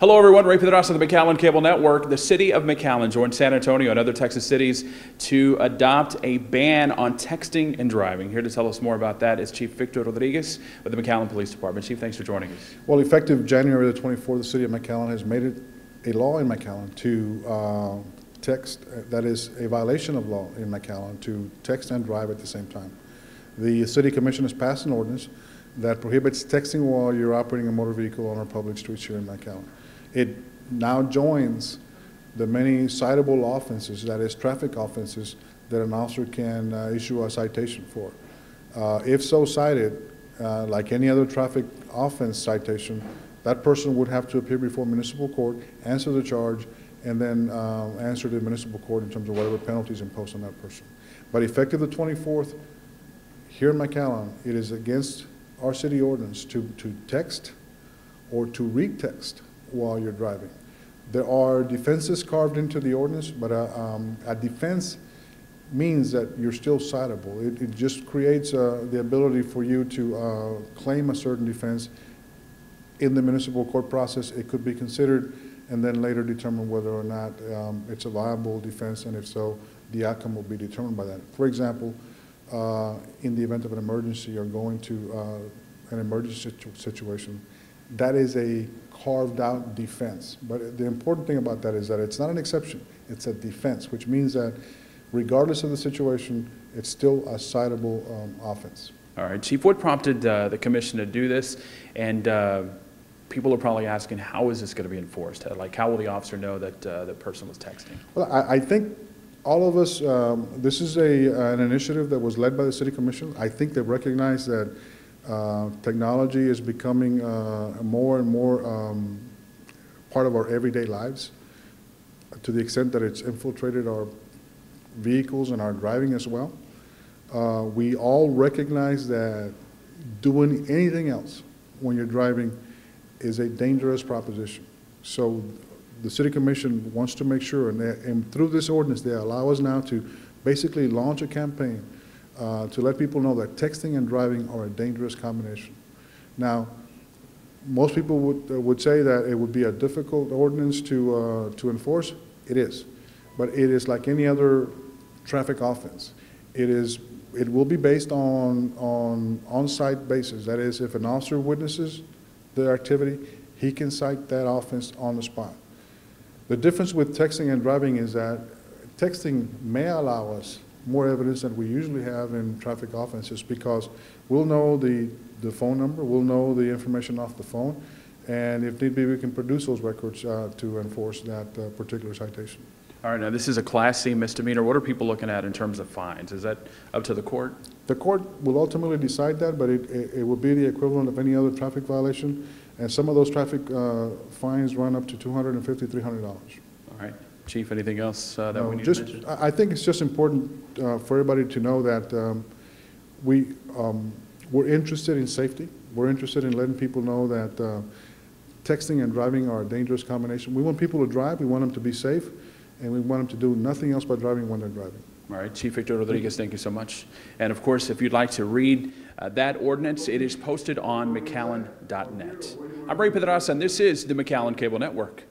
Hello everyone, Ray Pedrosa of the McAllen Cable Network. The City of McAllen joined San Antonio and other Texas cities to adopt a ban on texting and driving. Here to tell us more about that is Chief Victor Rodriguez with the McAllen Police Department. Chief, thanks for joining us. Well, effective January the 24th, the City of McAllen has made it a law in McAllen to text, that is a violation of law in McAllen, to text and drive at the same time. The City Commission has passed an ordinance that prohibits texting while you're operating a motor vehicle on our public streets here in McAllen. It now joins the many citable offenses, that is traffic offenses, that an officer can issue a citation for. If so cited, like any other traffic offense citation, that person would have to appear before municipal court, answer the charge, and then answer to the municipal court in terms of whatever penalties imposed on that person. But effective the 24th, here in McAllen, it is against our city ordinance to text or to retext while you're driving. There are defenses carved into the ordinance, but a defense means that you're still citable. It just creates the ability for you to claim a certain defense in the municipal court process. It could be considered and then later determine whether or not it's a viable defense, and if so, the outcome will be determined by that. For example, in the event of an emergency or going to an emergency situation, that is a carved out defense. But the important thing about that is that it's not an exception, it's a defense, which means that regardless of the situation, it's still a citable offense. All right, Chief, what prompted the commission to do this? And people are probably asking, how is this going to be enforced? Like, how will the officer know that the person was texting? Well, I think all of us, this is an initiative that was led by the City Commission. I think they recognize that technology is becoming more and more part of our everyday lives, to the extent that it's infiltrated our vehicles and our driving as well. We all recognize that doing anything else when you're driving is a dangerous proposition. So the City Commission wants to make sure, and through this ordinance, they allow us now to basically launch a campaign to let people know that texting and driving are a dangerous combination. Now, most people would say that it would be a difficult ordinance to enforce. It is, but it is like any other traffic offense. It will be based on site basis. That is, if an officer witnesses the activity, he can cite that offense on the spot. The difference with texting and driving is that texting may allow us more evidence than we usually have in traffic offenses, because we'll know the phone number, we'll know the information off the phone, and if need be, we can produce those records to enforce that particular citation. All right, now this is a Class C misdemeanor. What are people looking at in terms of fines? Is that up to the court? The court will ultimately decide that, but it will be the equivalent of any other traffic violation, and some of those traffic fines run up to $250, $300. All right. Chief, anything else that we need to mention? I think it's just important for everybody to know that we're interested in safety. We're interested in letting people know that texting and driving are a dangerous combination. We want people to drive, we want them to be safe, and we want them to do nothing else but driving when they're driving. All right, Chief Victor Rodriguez, thank you so much. And of course, if you'd like to read that ordinance, it is posted on McAllen.net. I'm Ray Pedrosa, and this is the McAllen Cable Network.